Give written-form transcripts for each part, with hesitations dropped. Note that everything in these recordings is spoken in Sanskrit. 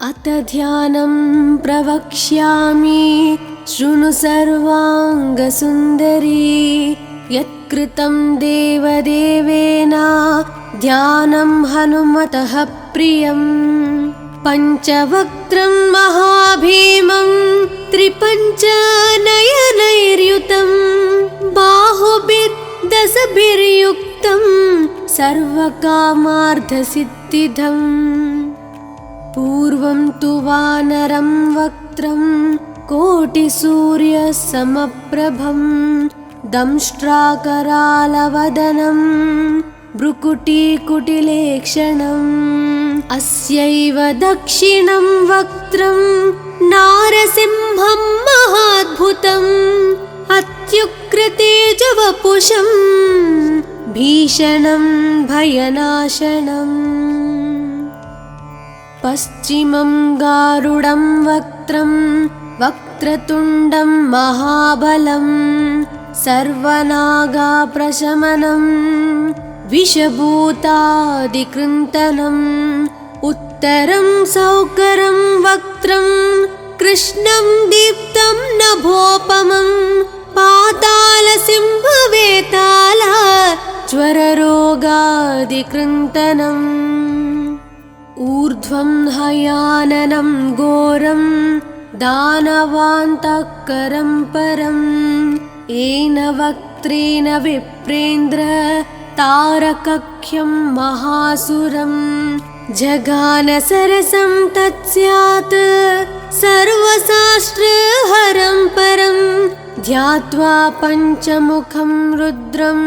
अत ध्यानं प्रवक्ष्यामि शृणु सर्वाङ्गसुन्दरी। यत्कृतं देवदेवेन ध्यानं हनुमतः प्रियं। पञ्चवक्त्रं महाभीमं त्रिपञ्चनयनैर्युतं बाहुभिर्दशभिर्युक्तं सर्वकामार्थसिद्धिदम्। पूर्वं तु वानरं वक्त्रं कोटिसूर्यसमप्रभं दंष्ट्राकरालवदनं भ्रुकुटीकुटिलेक्षणम्। अस्यैव दक्षिणं वक्त्रं नारसिंहं महाद्भुतम् अत्युग्रतेजवपुषं भीषणं भयनाशनम्। पश्चिमं गारुडं वक्त्रं वक्रतुण्डं महाबलं सर्वनागाप्रशमनं विषभूतादिकृन्तनम्। उत्तरं सौकरं वक्त्रं कृष्णं दीप्तं नभोपमं पातालसिंहवेताल ज्वररोगादिकृन्तनम्। ऊर्ध्वं हयाननं घोरं दानवान्तकरं परं येन वक्त्रेण विप्रेन्द्र तारकख्यं महासुरं। जगानसरसं तत्स्यात् सर्वशास्त्रहरं परं ध्यात्वा पञ्चमुखं रुद्रं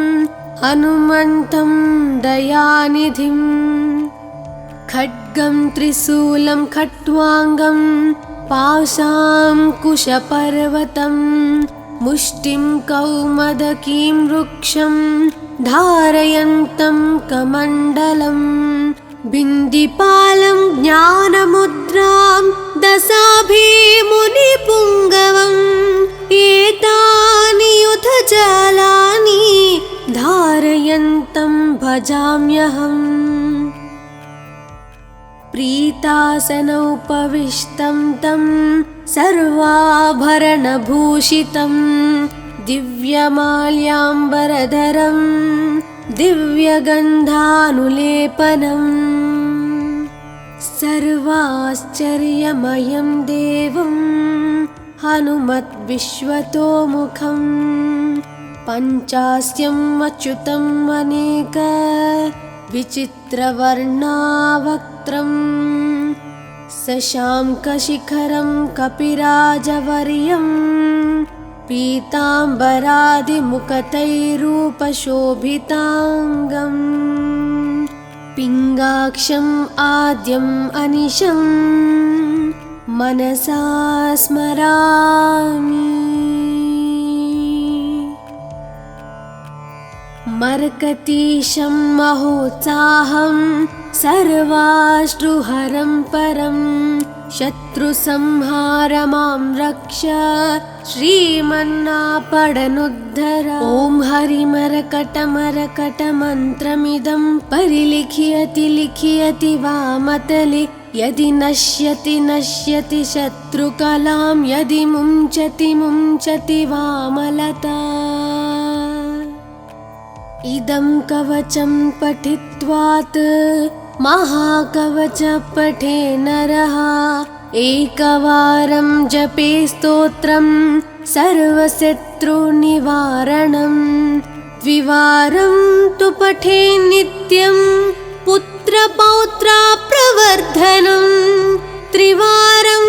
हनुमन्तं दयानिधिम्। खड्गं त्रिशूलं खट्वाङ्गं पाशाङ्कुशपर्वतं मुष्टिं कौमदकीं वृक्षं धारयन्तं कमण्डलं। बिन्दिपालं ज्ञानमुद्रां दशाभिमुनिपुङ्गवम् एतानि युधजालानि धारयन्तं भजाम्यहम्। प्रीतासनोपविष्टं तं सर्वाभरणभूषितं दिव्यमाल्याम्बरधरं दिव्यगन्धानुलेपनम्। सर्वाश्चर्यमयं देवं हनुमद्विश्वतोमुखं पञ्चास्यम् अच्युतम् अनेक विचित्रवर्णावक्त्रं शशाङ्कशिखरं कपिराजवर्यं पीताम्बरादिमुकुटैरूपशोभिताङ्गम्। पिङ्गाक्षम् आद्यम् अनिशं मनसा स्मरामि। मर्कटीशं महोत्साहं सर्वाश्रुहरं परं शत्रुसंहारमां रक्ष श्रीमन्नापडनुद्धर। ॐ हरिमरकटमरकटमन्त्रमिदं परिलिख्यति लिख्यति वामतले यदि नश्यति नश्यति शत्रुकलां यदि मुञ्चति मुञ्चति वामलता। इदं कवचं पठित्वात् महाकवच पठे नरः एकवारं जपे स्तोत्रं सर्वशत्रुनिवारणम्। द्विवारं तु पठे नित्यं पुत्रपौत्राप्रवर्धनम्। त्रिवारं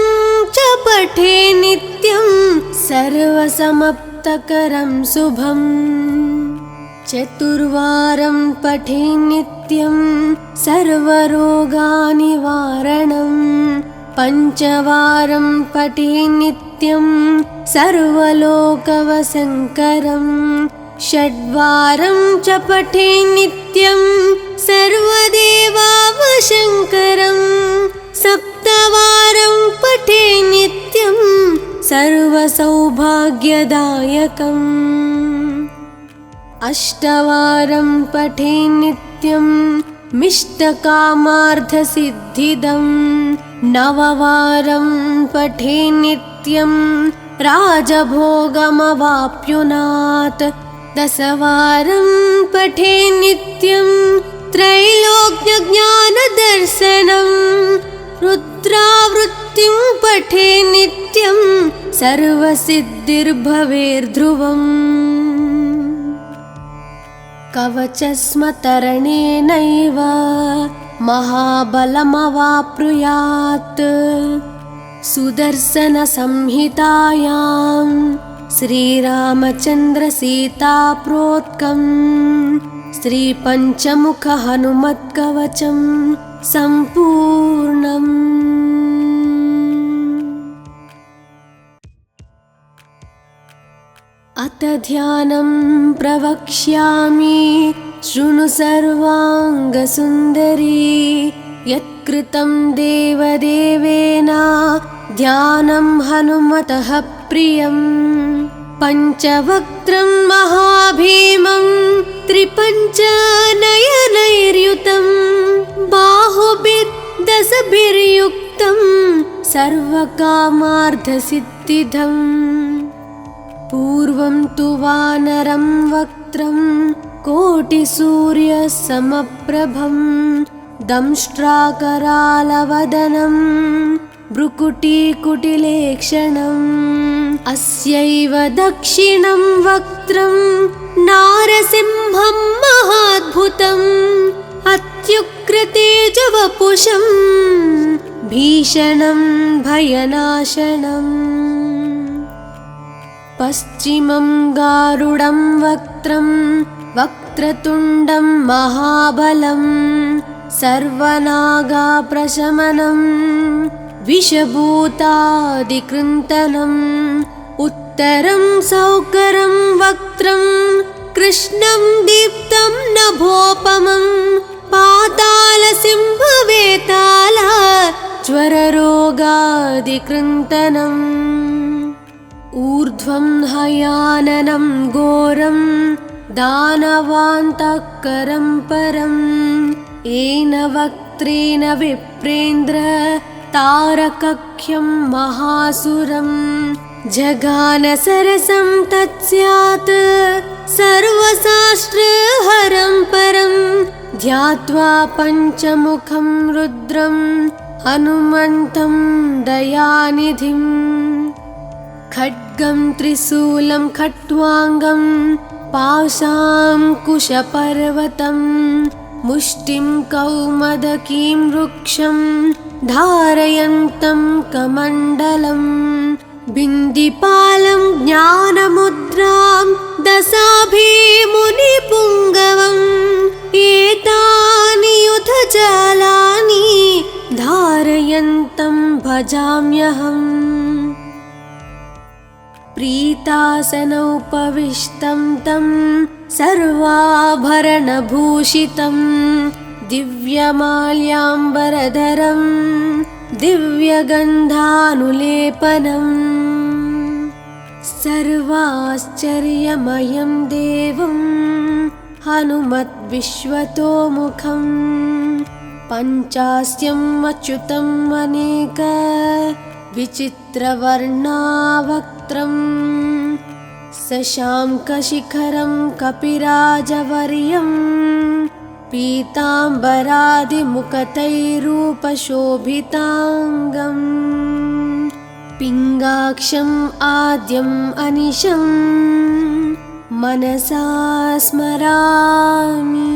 च पठे नित्यं सर्वसमाप्तकरं शुभम्। चतुर्वारं पठे नित्यं सर्वरोगनिवारणम्। पञ्चवारं पठे नित्यं सर्वलोकवशङ्करम्। षड्वारं च पठे नित्यं सर्वदेवावशङ्करम्। सप्तवारं पठे नित्यं सर्वसौभाग्यदायकम्। अष्टवारं पठे नित्यं मिष्टकामार्थसिद्धिदम्। नववारं पठे नित्यं राजभोगमवाप्युनात् 10 वारं पठे नित्यं त्रैलोक्यज्ञानदर्शनं रुद्रावृत्तिं पठे नित्यं सर्वसिद्धिर्भवेर्ध्रुवम् कवचस्मतरणेनैव महाबलमवाप्नुयात् सुदर्शनसंहितायां श्रीरामचन्द्रसीताप्रोक्तं श्रीपञ्चमुखहनुमत्कवचं सम्पूर्णम्। अथ ध्यानं प्रवक्ष्यामि शृणु सर्वाङ्गसुन्दरी यत्कृतं देवदेवेन ध्यानं हनुमतः प्रियं पञ्चवक्त्रं महाभीमं त्रिपञ्चनयनैर्युतं बाहुभिर्दशभिर्युक्तं सर्वकामार्थसिद्धिदम् पूर्वं तु वानरं वक्त्रं कोटिसूर्यसमप्रभं दंष्ट्राकरालवदनं भ्रुकुटीकुटिलेक्षणम् अस्यैव दक्षिणं वक्त्रं नारसिंहं महाद्भुतम् अत्युग्रतेजवपुषं भीषणं भयनाशनम् पश्चिमं गारुडं वक्त्रं वक्रतुण्डं महाबलं सर्वनागाप्रशमनं विषभूतादिकृन्तनम् उत्तरं सौकरं वक्त्रं कृष्णं दीप्तं नभोपमं पातालसिंहवेताल ज्वररोगादिकृन्तनम् ऊर्ध्वं हयाननं घोरं दानवान्तकरं परं येन वक्त्रेण विप्रेन्द्र तारकख्यं महासुरं जगानसरसं तत्स्यात् सर्वशास्त्रहरं परं ध्यात्वा पञ्चमुखं रुद्रं हनुमन्तं दयानिधिम् खड्गं त्रिशूलं खट्वाङ्गं पाशाङ्कुशपर्वतं मुष्टिं कौमदकीं वृक्षं धारयन्तं कमण्डलं बिन्दिपालं ज्ञानमुद्रां दशाभिमुनिपुङ्गवम् एतानि युधजालानि धारयन्तं भजाम्यहम् प्रीतासनोपविष्टं तं सर्वाभरणभूषितं दिव्यमाल्याम्बरधरं दिव्यगन्धानुलेपनम् सर्वाश्चर्यमयं देवं हनुमद्विश्वतोमुखं पञ्चास्यम् अच्युतम् अनेक विचित्रवर्णावक्त्रं शशाङ्कशिखरं कपिराजवर्यं पीताम्बरादिमुकुटैरूपशोभिताङ्गम् पिङ्गाक्षम् आद्यम् अनिशं मनसा स्मरामि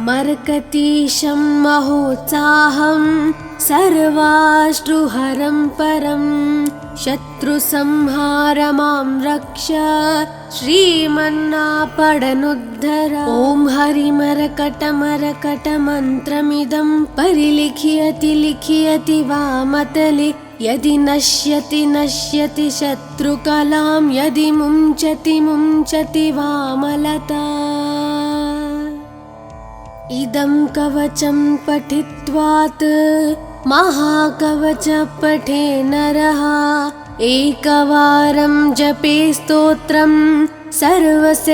मर्कतीशं महोत्साहं सर्वाश्रुहरं परं शत्रुसंहारमां रक्ष श्रीमन्नापडनुद्धर ॐ हरिमरकटमरकटमन्त्रमिदं परिलिख्यति लिख्यति वामतले यदि नश्यति नश्यति शत्रुकलां यदि मुञ्चति मुञ्चति वामलता इदं कवचं पठित्वात् महाकवच पठे नरः एकवारं जपे स्तोत्रं सर्वशत्रुनिवारणं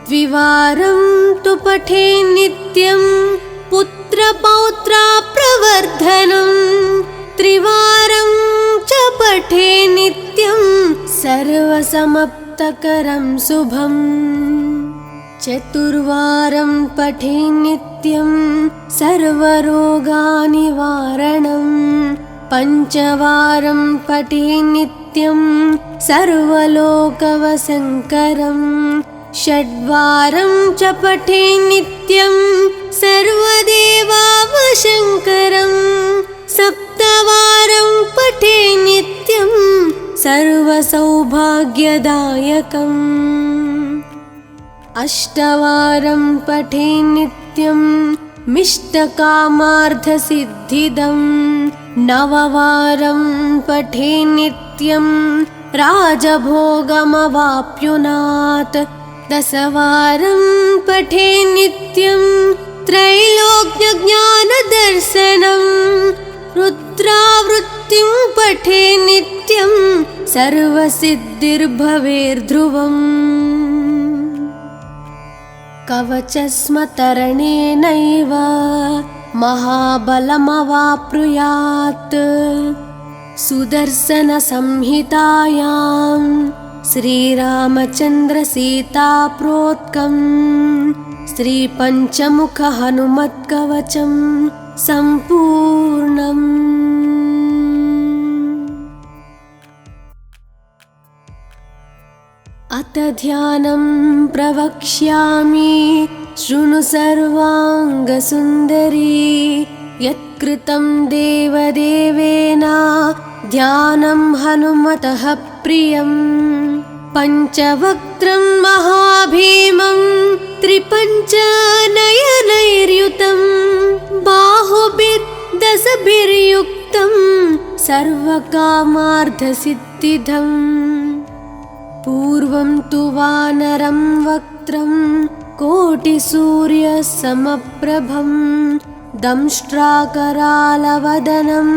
द्विवारं तु पठे नित्यं पुत्रपौत्राप्रवर्धनं त्रिवारं च पठे नित्यं सर्वसमप्तकरं शुभम् चतुर्वारं पठे नित्यं सर्वरोगनिवारणं पञ्चवारं पठे नित्यं सर्वलोकवशङ्करं षड्वारं च पठे नित्यं सर्वदेवावशङ्करं सप्तवारं पठे नित्यं सर्वसौभाग्यदायकम् अष्टवारं पठे नित्यं मिष्टकामार्थसिद्धिदं नववारं पठे नित्यं राजभोगमवाप्नुयात् दशवारं पठे नित्यं त्रैलोक्यज्ञानदर्शनं रुद्रावृत्तिं पठे नित्यं सर्वसिद्धिर्भवेर्ध्रुवम् कवचस्मतरणेनैव महाबलमवाप्नुयात् सुदर्शनसंहितायां श्रीरामचन्द्रसीताप्रोक्तं श्रीपञ्चमुखहनुमत्कवचं सम्पूर्णम्। अथ ध्यानं प्रवक्ष्यामि शृणु सर्वाङ्गसुन्दरी यत्कृतं देवदेवेन ध्यानं हनुमतः प्रियं पञ्चवक्त्रं महाभीमं त्रिपञ्चनयनैर्युतं बाहुभिर्दशभिर्युक्तं सर्वकामार्थसिद्धिदम् पूर्वं तु वानरं वक्त्रं कोटिसूर्यसमप्रभं दंष्ट्राकरालवदनं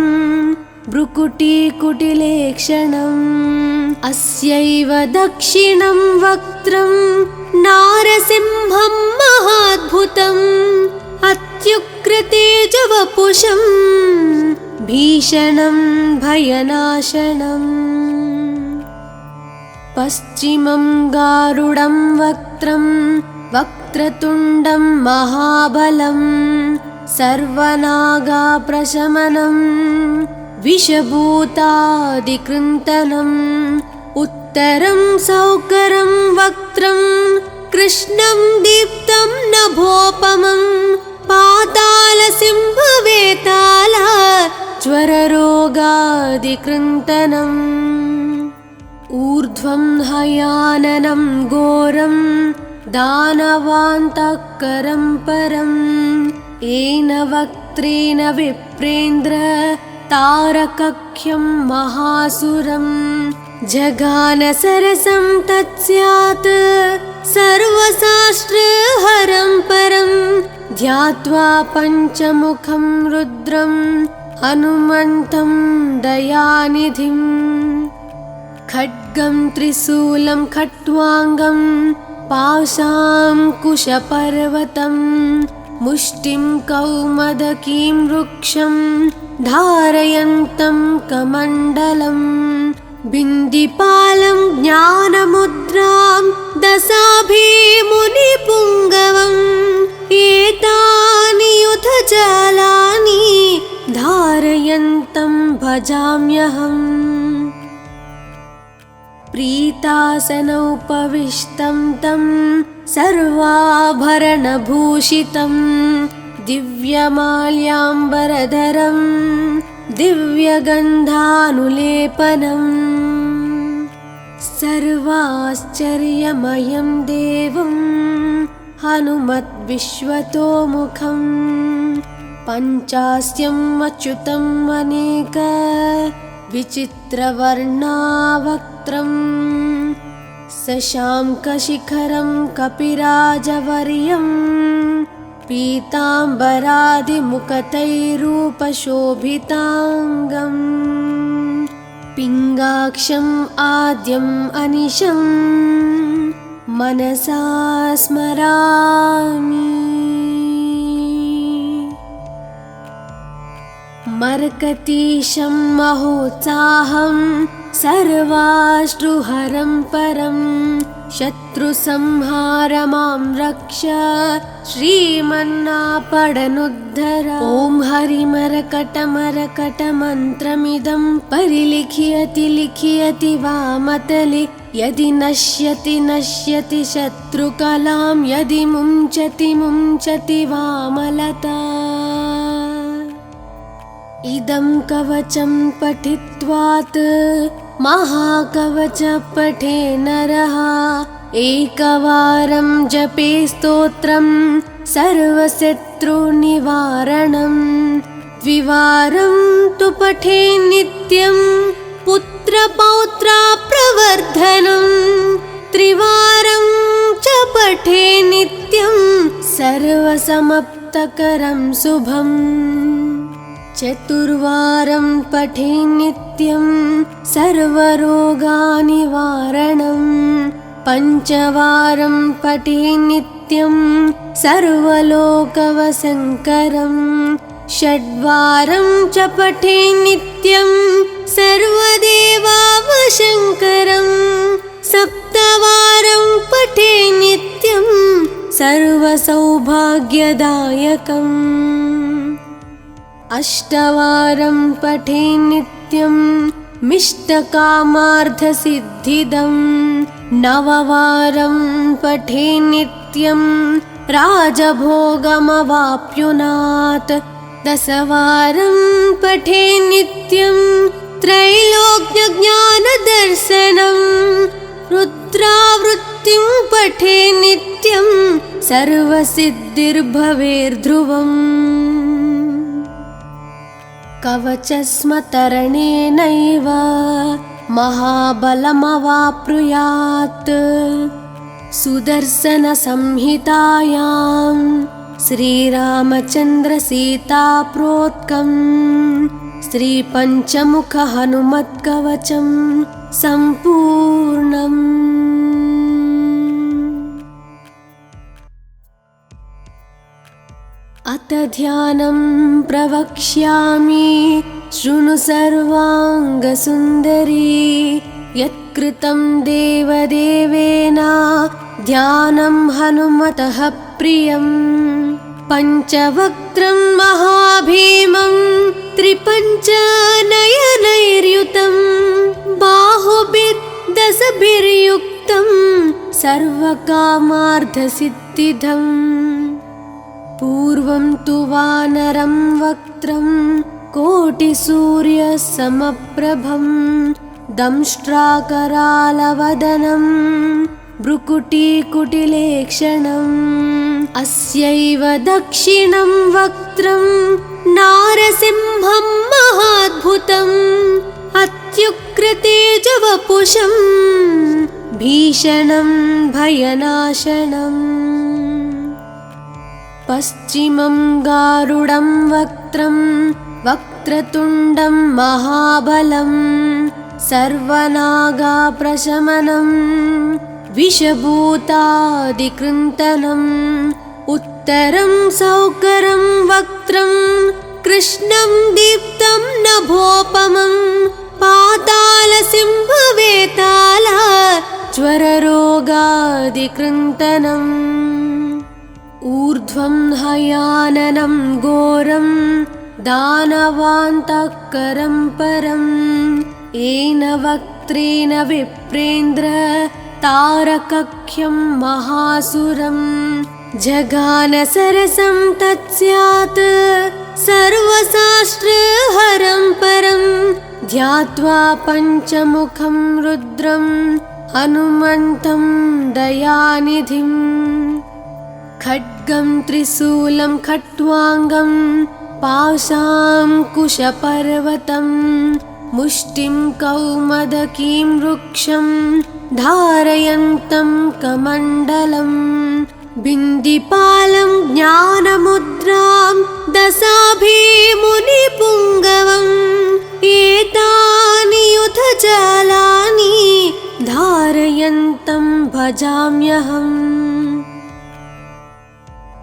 भ्रुकुटीकुटिलेक्षणम् अस्यैव दक्षिणं वक्त्रं नारसिंहं महाद्भुतम् अत्युग्रतेजवपुषं भीषणं भयनाशनम् पश्चिमं गारुडं वक्त्रं वक्रतुण्डं महाबलं सर्वनागाप्रशमनं विषभूतादिकृन्तनम् उत्तरं सौकरं वक्त्रं कृष्णं दीप्तं नभोपमं पातालसिंहवेताल ज्वररोगादिकृन्तनम् ऊर्ध्वं हयाननं घोरं दानवान्तकरं परं येन वक्त्रेण विप्रेन्द्र तारकख्यं महासुरं जगानसरसं तत्स्यात् सर्वशास्त्रहरं परं ध्यात्वा पञ्चमुखं रुद्रं हनुमन्तं दयानिधिम् खड्गं त्रिशूलं खट्वाङ्गं पाशाङ्कुशपर्वतं मुष्टिं कौमदकीं वृक्षं धारयन्तं कमण्डलं बिन्दिपालं ज्ञानमुद्रां दशाभिमुनिपुङ्गवम् एतानि युधजालानि धारयन्तं भजाम्यहम् प्रीतासनोपविष्टं तं सर्वाभरणभूषितं दिव्यमाल्याम्बरधरं दिव्यगन्धानुलेपनं सर्वाश्चर्यमयं देवं हनुमद्विश्वतोमुखं पञ्चास्यम् अच्युतम् अनेक विचित्रवर्णावक्त्रं शशाङ्कशिखरं कपिराजवर्यं पीताम्बरादिमुखतैरूपशोभिताङ्गं पिङ्गाक्षम् आद्यम् अनिशं मनसा स्मरामि। मर्कतीशं महोत्साहं सर्वाश्रुहरं परं शत्रुसंहार मां रक्ष श्रीमन्नापडनुद्धर। ॐ हरिमरकटमरकटमन्त्रमिदं परिलिख्यति लिख्यति वामतले यदि नश्यति नश्यति शत्रुकलां यदि मुञ्चति मुञ्चति वामलता। इदं कवचं पठित्वात् महाकवच पठे नरः एकवारं जपे स्तोत्रं सर्वशत्रुनिवारणं। द्विवारं तु पठे नित्यं पुत्रपौत्राप्रवर्धनं। त्रिवारं च पठे नित्यं सर्वसमाप्तकरं शुभम्। चतुर्वारं पठे नित्यं सर्वरोगनिवारणं। पञ्चवारं पठे नित्यं सर्वलोकवशङ्करं। षड्वारं च पठे नित्यं सर्वदेवावशङ्करं। सप्तवारं पठे नित्यं सर्वसौभाग्यदायकम्। अष्टवारं पठे नित्यं मिष्टकामार्थसिद्धिदं। नववारं पठे नित्यं राजभोगमवाप्नुयात्। दशवारं पठे नित्यं त्रैलोक्यज्ञानदर्शनं। रुद्रावृत्तिं पठे नित्यं सर्वसिद्धिर्भवेर्ध्रुवम्। कवचस्मतरणेनैव महाबलमवाप्नुयात्। सुदर्शनसंहितायां श्रीरामचन्द्रसीताप्रोक्तं श्रीपञ्चमुखहनुमत्कवचं सम्पूर्णम्। अथ ध्यानं प्रवक्ष्यामि शृणु सर्वाङ्गसुन्दरी। यत्कृतं देवदेवेन ध्यानं हनुमतः प्रियं। पञ्चवक्त्रं महाभीमं त्रिपञ्चनयनैर्युतं। बाहुभिर्दशभिर्युक्तं सर्वकामार्थसिद्धिदम्। पूर्वं तु वानरं वक्त्रं कोटिसूर्यसमप्रभं। दंष्ट्राकरालवदनं भ्रुकुटीकुटिलेक्षणम्। अस्यैव दक्षिणं वक्त्रं नारसिंहं महाद्भुतम्। अत्युग्रतेजवपुषं भीषणं भयनाशनम्। पश्चिमं गारुडं वक्त्रं वक्रतुण्डं महाबलं। सर्वनागाप्रशमनं विषभूतादिकृन्तनम्। उत्तरं सौकरं वक्त्रं कृष्णं दीप्तं नभोपमं। पातालसिंहवेताल ज्वररोगादिकृन्तनम्। ऊर्ध्वं हयाननं घोरं दानवान्तकरं परम्। येन वक्त्रेण विप्रेन्द्र तारकख्यं महासुरं। जगानसरसं तत्स्यात् सर्वशास्त्रहरं परं। ध्यात्वा पञ्चमुखं रुद्रं हनुमन्तं दयानिधिम्। खड्गं त्रिशूलं खट्वाङ्गं पाशाङ्कुशपर्वतं। मुष्टिं कौमदकीं वृक्षं धारयन्तं कमण्डलम्। बिन्दिपालं ज्ञानमुद्रां दशाभिमुनिपुङ्गवम्। एतानि युधजालानि धारयन्तं भजाम्यहम्।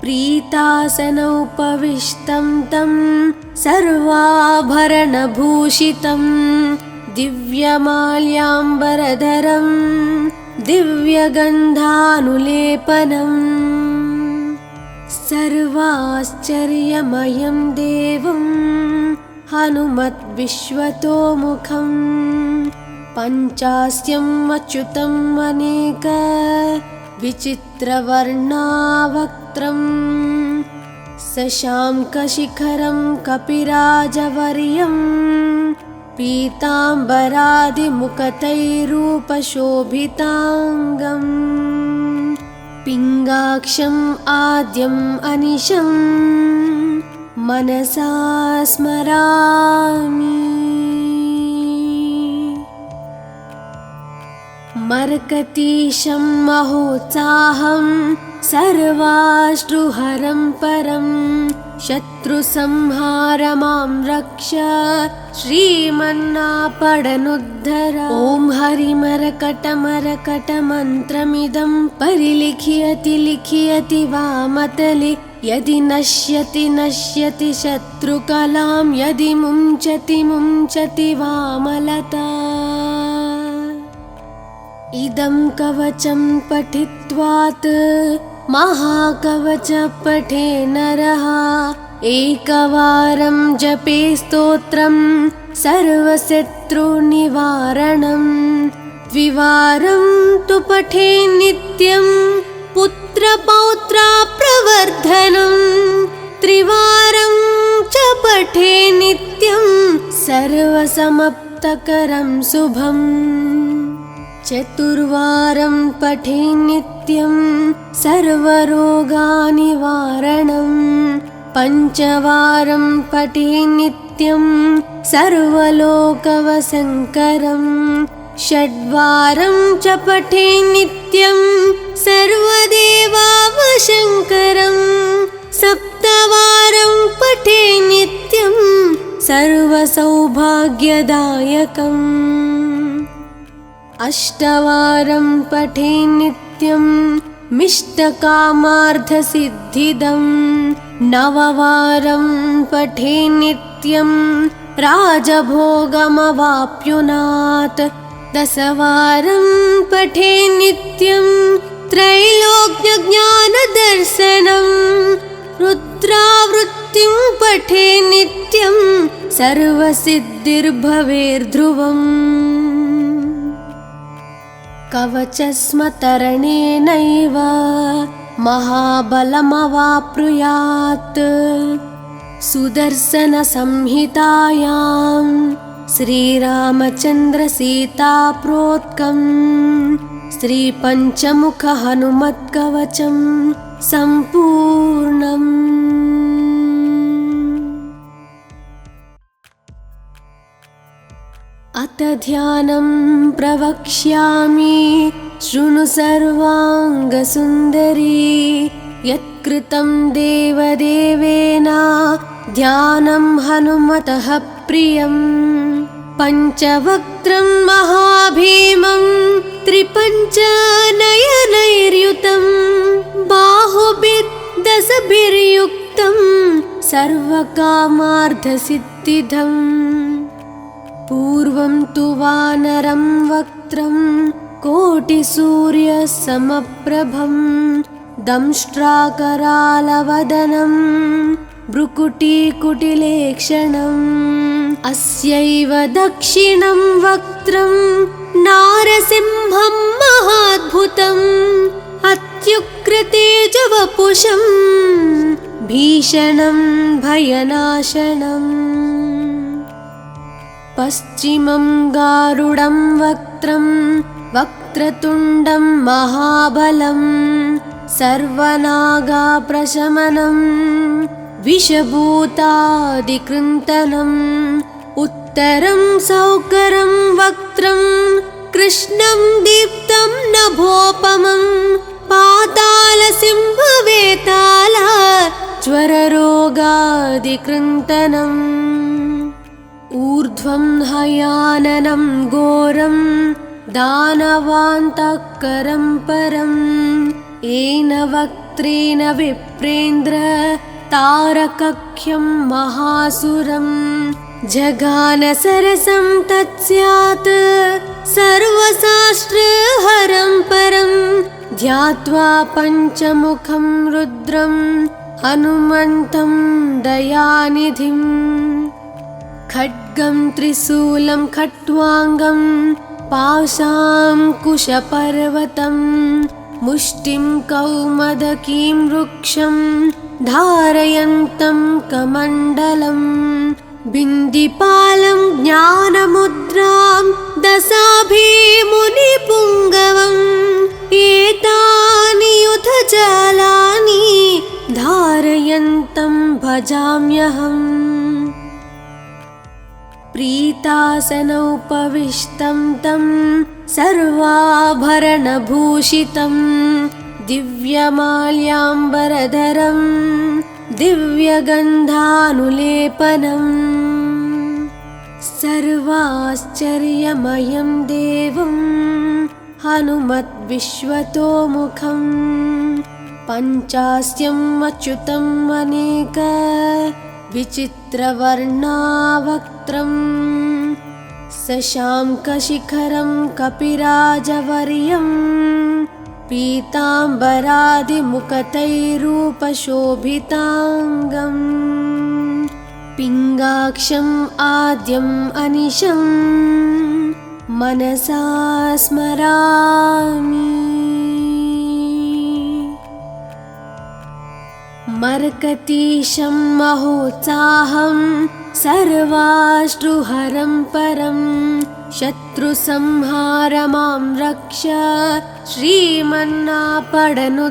प्रीतासनोपविष्टं तं सर्वाभरणभूषितं दिव्यमाल्याम्बरधरं दिव्यगन्धानुलेपनम् सर्वाश्चर्यमयं देवं हनुमद्विश्वतोमुखं पञ्चास्यम् अच्युतम् अनेक विचित्रवर्णावक्त्रं शशाङ्कशिखरं कपिराजवर्यं पीताम्बरादिमुखतैरूपशोभिताङ्गम् पिङ्गाक्षम् आद्यम् अनिशं मनसा स्मरामि। मर्कतीशं महोत्साहं सर्वाश्रुहरं परं शत्रुसंहारमां रक्ष श्रीमन्नापडनुद्धर। ॐ हरिमरकटमरकटमन्त्रमिदं परिलिख्यति लिख्यति वामतले यदि नश्यति नश्यति शत्रुकलां यदि मुञ्चति मुञ्चति वामलता। इदं कवचं पठित्वात् महाकवच पठे नरः एकवारं जपे स्तोत्रं सर्वशत्रुनिवारणं द्विवारं तु पठे नित्यं पुत्रपौत्राप्रवर्धनं त्रिवारं च पठे नित्यं सर्वसमाप्तकरं शुभम् चतुर्वारं पठे नित्यं सर्वरोगनिवारणं पञ्चवारं पठे नित्यं सर्वलोकवशङ्करं षड्वारं च पठे नित्यं सर्वदेवावशङ्करं सप्तवारं पठे नित्यं सर्वसौभाग्यदायकम् अष्टवारं पठे नित्यं मिष्टकामार्थसिद्धिदं नववारं पठे नित्यं राजभोगमवाप्नुयात् दशवारं पठे नित्यं त्रैलोक्यज्ञानदर्शनं रुद्रावृत्तिं पठे नित्यं सर्वसिद्धिर्भवेर्ध्रुवम् कवचस्मतरणेनैव महाबलमवाप्नुयात् सुदर्शनसंहितायां श्रीरामचन्द्रसीताप्रोक्तं श्रीपञ्चमुखहनुमत्कवचं सम्पूर्णम्। अथ ध्यानं प्रवक्ष्यामि शृणु सर्वाङ्गसुन्दरी यत्कृतं देवदेवेन ध्यानं हनुमतः प्रियं पञ्चवक्त्रं महाभीमं त्रिपञ्चनयनैर्युतं बाहुभिर्दशभिर्युक्तं सर्वकामार्थसिद्धिदम् पूर्वं तु वानरं वक्त्रं कोटिसूर्यसमप्रभं दंष्ट्राकरालवदनं भ्रुकुटीकुटिलेक्षणम् अस्यैव दक्षिणं वक्त्रं नारसिंहं महाद्भुतम् अत्युग्रतेजवपुषं भीषणं भयनाशनम् पश्चिमं गारुडं वक्त्रं वक्रतुण्डं महाबलं सर्वनागाप्रशमनं विषभूतादिकृन्तनम् उत्तरं सौकरं वक्त्रं कृष्णं दीप्तं नभोपमं पातालसिंहवेताल ज्वररोगादिकृन्तनम् ऊर्ध्वं हयाननं घोरं दानवान्तःकरं परं येन वक्त्रेण विप्रेन्द्र तारकख्यं महासुरं जगान सरसं तत्स्यात् सर्वशास्त्रहरं परं ध्यात्वा पञ्चमुखं रुद्रं हनुमन्तं दयानिधिं खड्गं त्रिशूलं खट्वाङ्गं पाशाङ्कुशपर्वतं मुष्टिं कौमदकीं वृक्षं धारयन्तं कमण्डलं बिन्दिपालं ज्ञानमुद्रां दशाभिमुनिपुङ्गवम् एतानि युधजालानि धारयन्तं भजाम्यहम् प्रीतासनोपविष्टं तं सर्वाभरणभूषितं दिव्यमाल्याम्बरधरं दिव्यगन्धानुलेपनम् सर्वाश्चर्यमयं देवं हनुमद्विश्वतोमुखं पञ्चास्यम् अच्युतम् अनेक विचित्रवर्णावक्त्रं शशाङ्कशिखरं कपिराजवर्यं पीताम्बरादिमुकुटैरूपशोभिताङ्गम् पिङ्गाक्षम् आद्यम् अनिशं मनसा स्मरामि मर्कटीशं महोत्साहं सर्वाश्रुहरं परं शत्रुसंहार मां रक्ष श्रीमन्नापडनु